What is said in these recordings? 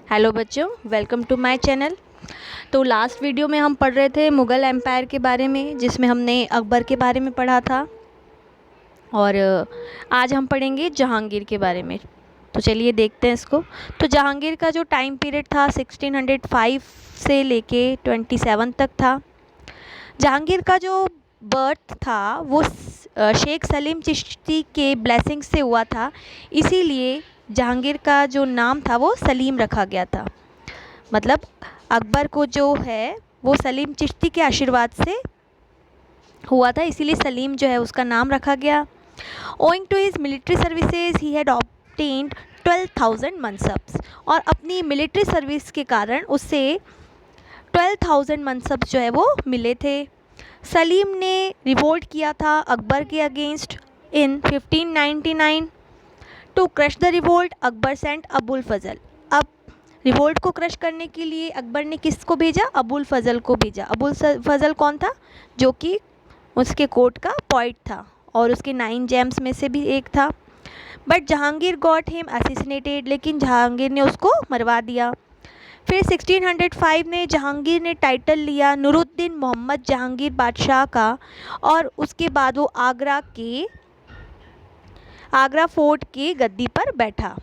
Hello बच्चों, welcome to my channel. तो last video में हम पढ़ रहे थे मुग़ल एम्पायर के बारे में, जिसमें हमने अकबर के बारे में पढ़ा था। और आज हम पढ़ेंगे जहांगीर के बारे में। तो चलिए देखते हैं इसको। तो जहांगीर का जो टाइम पीरियड था 1605 से लेके 27 तक था। जहांगीर का जो बर्थ था वो शेख सलीम चिश्ती के ब्लेसिंग से हुआ था, इसीलिए जहांगीर का जो नाम था वो सलीम रखा गया था। मतलब अकबर को जो है वो सलीम चिश्ती के आशीर्वाद से हुआ था, इसीलिए सलीम जो है उसका नाम रखा गया। Owing to his military services he had obtained 12,000 mansabs, और अपनी मिलिट्री सर्विस के कारण उससे 12,000 मनसब्स जो है वो मिले थे। सलीम ने रिवोल्ट किया था अकबर के against in 1599। To crush the revolt Akbar sent Abul Fazl. अब रिवोल्ट को क्रश करने के लिए अकबर ने किसको भेजा? अबुल फजल को भेजा। अबुल फजल कौन था? जो कि उसके कोर्ट का पॉइंट था और उसके 9 जेम्स में से भी एक था। But Jahangir got him assassinated, लेकिन जहांगीर ने उसको मरवा दिया। फिर 1605 में जहांगीर ने टाइटल लिया नूरुद्दीन मोहम्मद जहांगीर बादशाह का, और उसके बाद वो आगरा फोर्ट की गद्दी पर बैठा।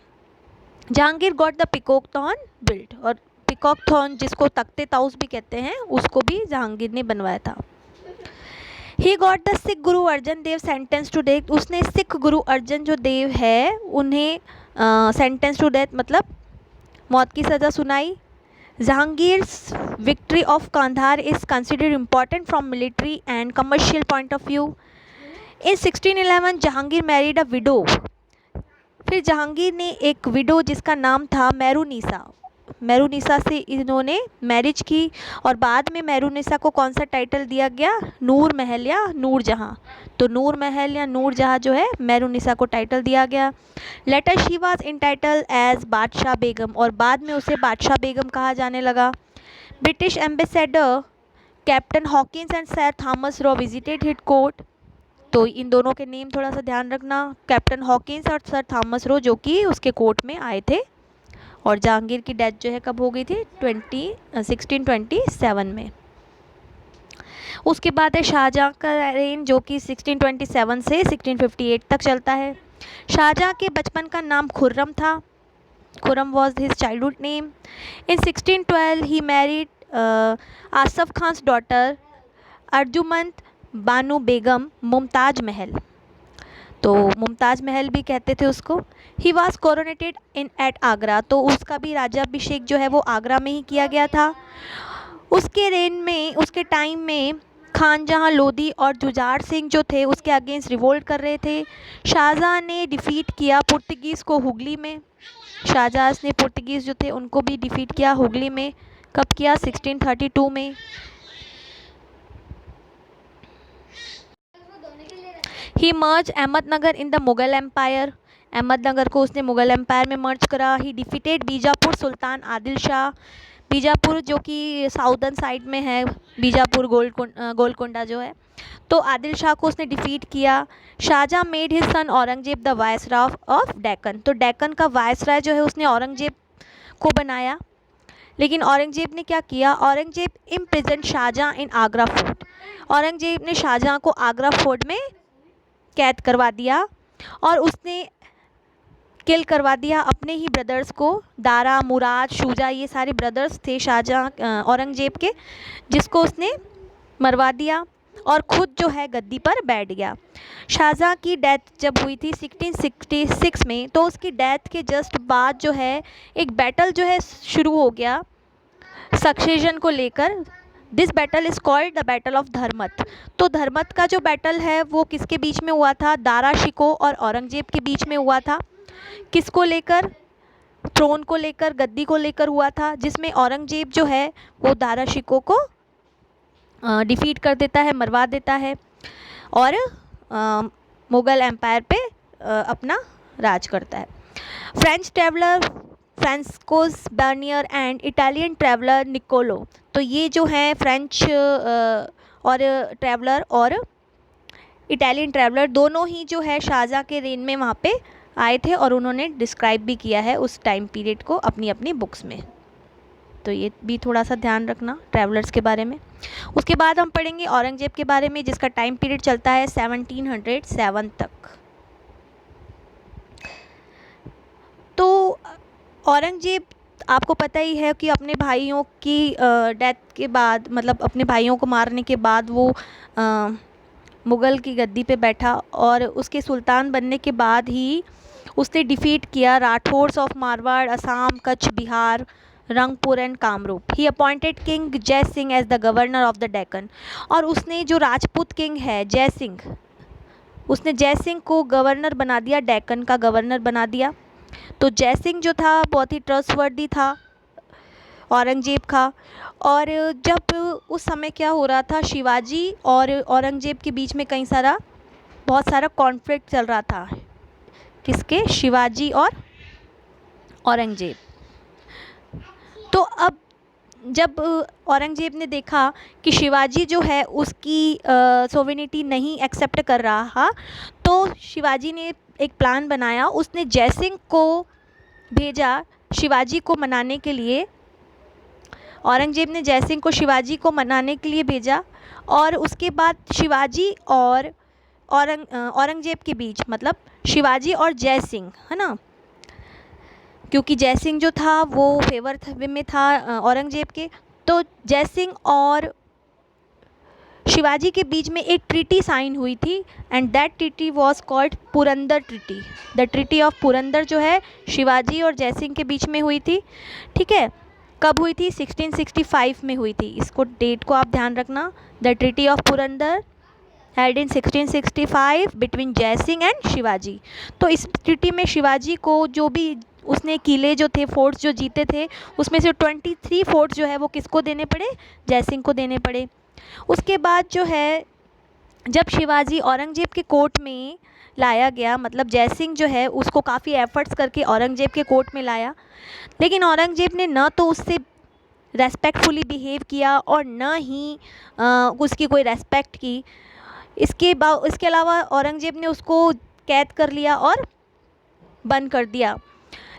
Jahangir got the peacock thorn built, और पिकॉक थॉर्न जिसको तख्ते ताउस भी कहते हैं उसको भी जहांगीर ने बनवाया था। He got the Sikh Guru Arjan Dev sentence to death, उसने सिख गुरु अर्जन जो देव है उन्हें सेंटेंस टू डेथ मतलब मौत की सज़ा सुनाई। Jahangir's victory of Kandahar is considered important from military and commercial point of view. In 1611 Jahangir married a widow. फिर जहांगीर ने एक विडो जिसका नाम था मेहरुनिसा से इन्होंने मैरिज की, और बाद में मेहरुनिसा को कौन सा टाइटल दिया गया? नूर महल या नूर जहां। तो नूर महल या नूर जहां जो है मेहरुनिसा को टाइटल दिया गया। Later she was entitled as Badshah Begum, और बाद में उसे बादशाह बेगम कहा जाने लगा। British ambassador captain Hawkins and sir Thomas raw visited hit court. तो इन दोनों के नेम थोड़ा सा ध्यान रखना, कैप्टन हॉकिंस और सर थॉमस रो, जो कि उसके कोर्ट में आए थे। और जहांगीर की डेथ जो है कब हो गई थी? 1627 में। उसके बाद है शाहजहाँ का रेन, जो कि 1627 से 1658 तक चलता है। शाहजहाँ के बचपन का नाम खुर्रम था। Khurram was his childhood name. In 1612 he married Asaf Khan's daughter Arjumand Banu Begum Mumtaz Mahal. तो मुमताज़ महल भी कहते थे उसको। He was coronated in at Agra, तो उसका भी राज्याभिषेक जो है वो आगरा में ही किया गया था। उसके रेन में, उसके टाइम में खानजहाँ लोधी और जुझार सिंह जो थे उसके अगेंस्ट रिवोल्ट कर रहे थे। शाहजहाँ ने डिफ़ीट किया पुर्तगीज़ को हुगली में। शाहजहाँ ने पुर्तगीज़ जो थे उनको भी डिफ़ीट किया हुगली में। कब किया? 1632 में। He merge Ahmadnagar in the Mughal empire, Ahmadnagar को उसने मुग़ल एम्पायर में मर्ज करा। He defeated Bijapur sultan Adil Shah, Bijapur जो कि साउदर्न साइड में है, बीजापुर गोलकोंडा जो है, तो आदिल शाह को उसने डिफीट किया। Shahjahan made his son Aurangzeb the viceroy of Deccan, तो डेक्कन का वायसराय जो है उसने औरंगजेब को बनाया। लेकिन औरंगजेब ने क्या किया? औरंगजेब इम्प्रिजन शाहजहाँ इन आगरा फोर्ट, औरंगजेब ने शाहजहाँ को आगरा फोर्ट में कैद करवा दिया, और उसने किल करवा दिया अपने ही ब्रदर्स को। दारा, मुराद, शुजा, ये सारे ब्रदर्स थे शाहजहाँ औरंगजेब के, जिसको उसने मरवा दिया और ख़ुद जो है गद्दी पर बैठ गया। शाहजहाँ की डेथ जब हुई थी 1666 में, तो उसकी डेथ के जस्ट बाद जो है एक बैटल जो है शुरू हो गया सक्सेशन को लेकर। This battle is called the battle of Dharmat. तो धर्मत का जो बैटल है वो किसके बीच में हुआ था? दारा शिकोह और औरंगजेब के बीच में हुआ था। किसको लेकर? थ्रोन को लेकर, गद्दी को लेकर हुआ था, जिसमें औरंगजेब जो है वो दारा शिकोह को डिफीट कर देता है, मरवा देता है, और मुग़ल एम्पायर पे अपना राज करता है। French traveller Francisco Bernier and Italian traveller Niccolo, तो ये जो है फ्रेंच और ट्रैवलर और इटालियन ट्रैवलर दोनों ही जो है शाहजहाँ के रेन में वहाँ पे आए थे, और उन्होंने डिस्क्राइब भी किया है उस टाइम पीरियड को अपनी अपनी बुक्स में। तो ये भी थोड़ा सा ध्यान रखना ट्रैवलर्स के बारे में। उसके बाद हम पढ़ेंगे औरंगजेब के बारे में, जिसका टाइम पीरियड चलता है 1707 तक। तो औरंगजेब आपको पता ही है कि अपने भाइयों की डेथ के बाद, मतलब अपने भाइयों को मारने के बाद वो मुग़ल की गद्दी पे बैठा, और उसके सुल्तान बनने के बाद ही उसने डिफीट किया Rathores of Marwar, Assam, Kutch, Bihar, Rangpur and Kamrup. He appointed king Jai Singh as the governor of the Deccan. और उसने जो राजपूत किंग है जय सिंह, उसने जय सिंह को गवर्नर बना दिया, डेक्कन का गवर्नर बना दिया। तो जय सिंह जो था बहुत ही ट्रस्टवर्दी था औरंगजेब का। और जब उस समय क्या हो रहा था, शिवाजी और औरंगजेब के बीच में बहुत सारा कॉन्फ्लिक्ट चल रहा था। किसके? शिवाजी और औरंगजेब। तो अब जब औरंगजेब ने देखा कि शिवाजी जो है उसकी सोवेनिटी नहीं एक्सेप्ट कर रहा, तो शिवाजी ने एक प्लान बनाया। उसने जय सिंह को भेजा शिवाजी को मनाने के लिए। औरंगजेब ने जय सिंह को शिवाजी को मनाने के लिए भेजा, और उसके बाद शिवाजी और औरंगजेब के बीच, मतलब शिवाजी और जय सिंह, है ना, क्योंकि जय सिंह जो था वो फेवर में था औरंगजेब के, तो जय सिंह और शिवाजी के बीच में एक ट्रीटी साइन हुई थी, and that treaty was called Purandar treaty. The treaty of Purandar जो है शिवाजी और जय सिंह के बीच में हुई थी। ठीक है, कब हुई थी? 1665 में हुई थी। इसको डेट को आप ध्यान रखना। The treaty of Purandar held in 1665 between जय सिंह एंड शिवाजी। तो इस ट्रीटी में शिवाजी को जो भी उसने किले जो थे, फोर्ट्स जो जीते थे, उसमें से 23 फोर्ट्स जो है वो किसको देने पड़े? जय सिंह को देने पड़े। उसके बाद जो है, जब शिवाजी औरंगजेब के कोर्ट में लाया गया, मतलब जय सिंह जो है उसको काफ़ी एफर्ट्स करके औरंगजेब के कोर्ट में लाया, लेकिन औरंगजेब ने न तो उससे रेस्पेक्टफुली बिहेव किया और न ही उसकी कोई रेस्पेक्ट की। इसके अलावा औरंगजेब ने उसको कैद कर लिया और बंद कर दिया।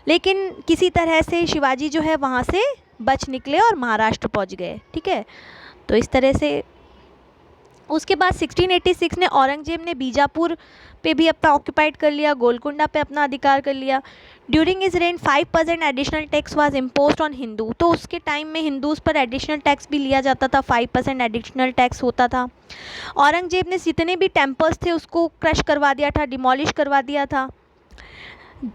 लेकिन किसी तरह से शिवाजी जो है वहाँ से बच निकले और महाराष्ट्र पहुँच गए। ठीक है, तो इस तरह से उसके बाद 1686 में औरंगजेब ने बीजापुर पे भी अपना ऑक्यूपाइड कर लिया, गोलकुंडा पे अपना अधिकार कर लिया। During is rain 5% additional tax was imposed on Hindu. तो उसके टाइम में हिंदूज़ पर एडिशनल टैक्स भी लिया जाता था, 5% एडिशनल टैक्स होता था। औरंगजेब ने जितने भी टेम्पल्स थे उसको क्रश करवा दिया था, डिमोलिश करवा दिया था।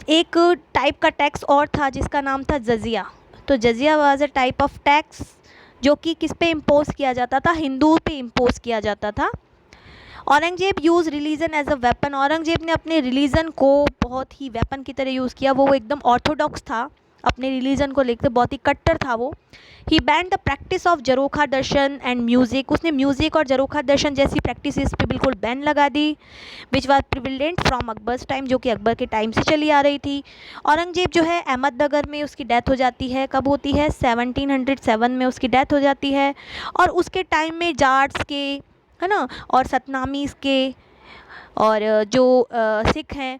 एक टाइप का टैक्स और था जिसका नाम था जजिया। तो Jizya was a type of tax जो कि किस पे इम्पोज किया जाता था? हिंदुओं पे इम्पोज किया जाता था। Aurangzeb use religion as a weapon. Aurangzeb ने अपने रिलीजन को बहुत ही वेपन की तरह यूज़ किया। वो एकदम ऑर्थोडॉक्स था, अपने रिलीजन को लेकर बहुत ही कट्टर था वो। He ban the practice of Jharokha Darshan and music. उसने म्यूज़िक और जरोखा दर्शन जैसी प्रैक्टिसेस पे बिल्कुल बैन लगा दी, which was prevalent from Akbar's time, जो कि अकबर के टाइम से चली आ रही थी। औरंगजेब जो है अहमदनगर में उसकी डेथ हो जाती है। कब होती है? 1707 में उसकी डेथ हो जाती है। और उसके टाइम में जाट्स के, है ना, और सतनामीज़ के, और जो सिख हैं,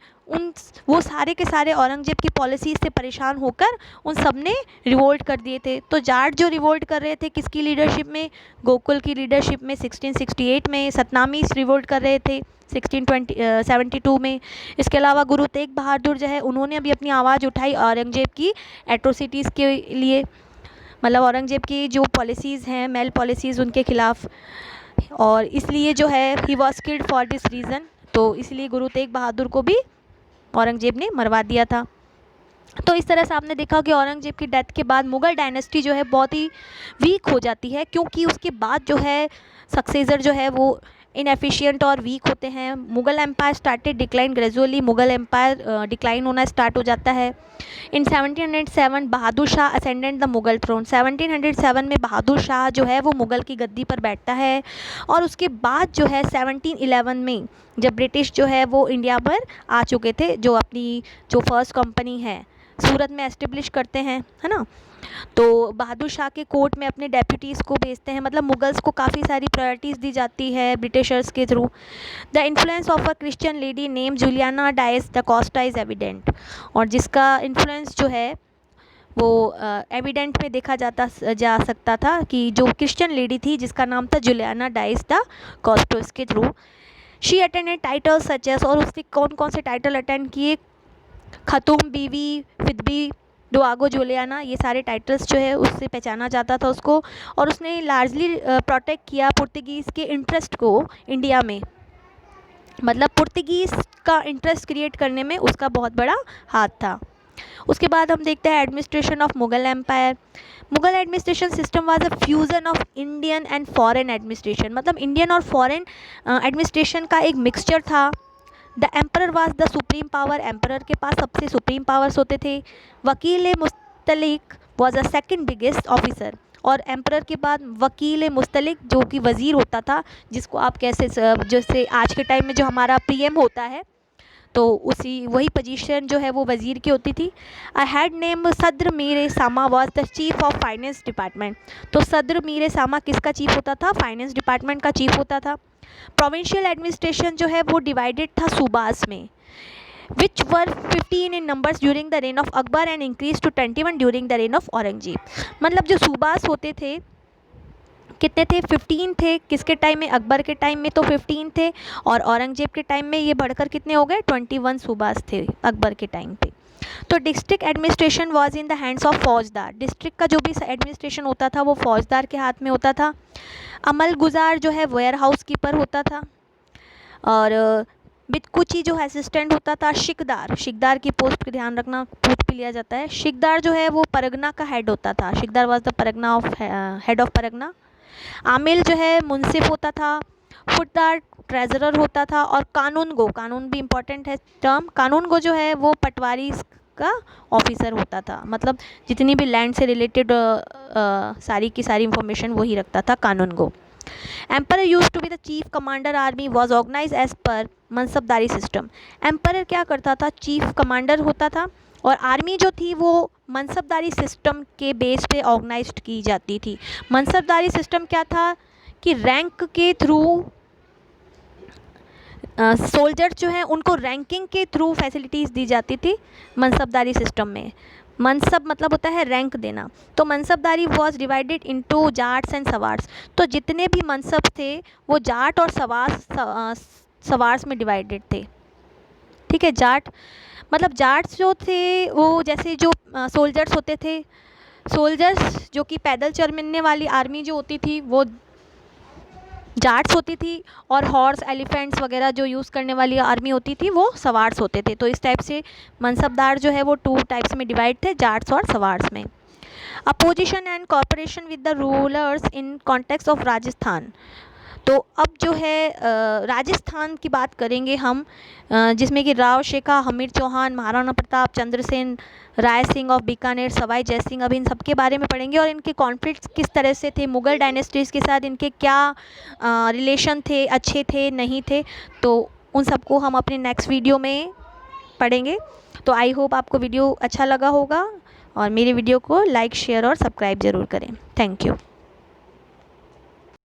वो सारे के सारे औरंगजेब की पॉलिसीज़ से परेशान होकर उन सब ने रिवोल्ट कर दिए थे। तो जाट जो रिवोल्ट कर रहे थे किसकी लीडरशिप में? गोकुल की लीडरशिप में 1668 में। सतनामीज़ रिवोल्ट कर रहे थे 1672 में। इसके अलावा गुरु तेग बहादुर जो है उन्होंने भी अपनी आवाज़ उठाई औरंगजेब की एट्रोसिटीज़ के लिए, मतलब औरंगजेब की जो पॉलिसीज़ हैं, मेल पॉलिसीज़, उनके खिलाफ। और इसलिए जो है he was killed for this reason. तो इसलिए गुरु तेग बहादुर को भी औरंगजेब ने मरवा दिया था। तो इस तरह से आपने देखा कि औरंगजेब की डेथ के बाद मुग़ल डायनेस्टी जो है बहुत ही वीक हो जाती है, क्योंकि उसके बाद जो है सक्सेसर जो है वो इनएफिशिएंट और वीक होते हैं। Mughal empire started decline gradually. Mughal empire decline होना स्टार्ट हो जाता है। In 1707 Bahadur Shah ascended the Mughal throne. 1707 में बहादुर शाह जो है वो मुग़ल की गद्दी पर बैठता है। और उसके बाद जो है 1711 में जब ब्रिटिश जो है वो इंडिया पर आ चुके थे, जो अपनी जो फर्स्ट कंपनी है सूरत में एस्टेब्लिश करते हैं, है ना, तो बहादुर शाह के कोर्ट में अपने डेप्यूटीज़ को भेजते हैं। मतलब मुगल्स को काफ़ी सारी प्रायोरिटीज़ दी जाती है ब्रिटिशर्स के थ्रू। The influence of a Christian lady name Juliana Dias da Costa is evident. और जिसका इन्फ्लुएंस जो है वो एविडेंट में देखा जा सकता था कि जो क्रिश्चियन लेडी थी जिसका नाम था जुलियाना डाइस द कॉस्टोस के through she attended titles such as, और उसने कौन कौन से टाइटल अटेंड किए, खतूम बीवी, फिदबी, डुआगो जुलियाना, ये सारे टाइटल्स जो है उससे पहचाना जाता था उसको। और उसने लार्जली प्रोटेक्ट किया पुर्तगीज़ के इंटरेस्ट को इंडिया में, मतलब पुर्तगीज़ का इंटरेस्ट क्रिएट करने में उसका बहुत बड़ा हाथ था। उसके बाद हम देखते हैं administration of Mughal empire. Mughal administration system was a fusion of Indian and foreign administration, मतलब इंडियन और फॉरेन एडमिनिस्ट्रेशन का एक मिक्सचर था। The emperor was the supreme power, emperor के पास सबसे सुप्रीम पावर्स होते थे। Vakil Mutlaq was the second biggest officer, और एम्परर के बाद वकील मुस्तलिक जो कि वज़ीर होता था, जिसको आप कैसे जैसे आज के टाइम में जो हमारा पीएम होता है, तो उसी वही पोजीशन जो है वो वज़ीर की होती थी। I had name Sadr Mir Sama was the chief of finance department, तो सद्र मीर सामा किसका चीफ होता था, फाइनेंस डिपार्टमेंट का चीफ होता था। प्रोविंशियल एडमिनिस्ट्रेशन जो है वो डिवाइडेड था सूबास में, which were 15 in numbers during the reign of Akbar and increase to 21 during the reign of Aurangzeb. मतलब जो सूबास होते थे कितने थे, 15 थे। किसके टाइम में, अकबर के टाइम में तो 15 थे, और औरंगजेब के टाइम में ये बढ़कर कितने हो गए, 21 सूबास थे अकबर के टाइम पे। तो district administration was in the hands of फौजदार, डिस्ट्रिक्ट का जो भी एडमिनिस्ट्रेशन होता था वो फौजदार के हाथ में होता था। अमल गुजार जो है वेयर हाउस कीपर होता था, और बितकुची जो असिस्टेंट होता था। शिकदार, शिकदार की पोस्ट का ध्यान रखना, पूछ भी लिया जाता है। शिकदार जो है वो परगना का हेड होता था, shiqdar was the pargana of head of pargana. आमिल जो है मुंसिफ होता था। फुटदार ट्रेजरर होता था। और कानून गो, कानून भी इम्पोर्टेंट है टर्म, कानून गो जो है वो पटवारी का ऑफिसर होता था, मतलब जितनी भी लैंड से रिलेटेड सारी की सारी इंफॉर्मेशन वही रखता था Kanungo. Emperor used to be the chief commander army was organise as per mansabdari system. Emperor क्या करता था, चीफ कमांडर होता था, और आर्मी जो थी वो मनसबदारी सिस्टम के बेस पे ऑर्गेनाइज्ड की जाती थी। मनसबदारी सिस्टम क्या था कि रैंक के थ्रू सोल्जर्स जो हैं उनको रैंकिंग के थ्रू फैसिलिटीज़ दी जाती थी मनसबदारी सिस्टम में। मनसब मतलब होता है रैंक देना, तो mansabdari was divided into zats and sawars. तो जितने भी मनसब थे वो जाट और सवार्स में डिवाइडेड थे। ठीक है, जाट मतलब जाट्स जो थे वो जैसे जो सोल्जर्स होते थे, सोल्जर्स जो कि पैदल चलने वाली आर्मी जो होती थी वो जाट्स होती थी, और हॉर्स एलिफेंट्स वगैरह जो यूज़ करने वाली आर्मी होती थी वो सवार्स होते थे। तो इस टाइप से मनसबदार जो है वो 2 टाइप्स में डिवाइड थे, जाट्स और सवार्स में। Opposition and cooperation with the rulers in context of Rajasthan. तो अब जो है राजस्थान की बात करेंगे हम, जिसमें कि राव शेखा, हमीर चौहान, महाराणा प्रताप, चंद्रसेन, राय सिंह ऑफ बीकानेर, सवाई जय सिंह, अब इन सब के बारे में पढ़ेंगे, और इनके कॉन्फ्लिक्ट्स किस तरह से थे, मुग़ल डायनेस्टीज़ के साथ इनके क्या रिलेशन थे, अच्छे थे नहीं थे। तो उन सबको हम अपने नेक्स्ट वीडियो में पढ़ेंगे। तो आई होप आपको वीडियो अच्छा लगा होगा, और मेरे वीडियो को लाइक, शेयर और सब्सक्राइब ज़रूर करें। Thank you.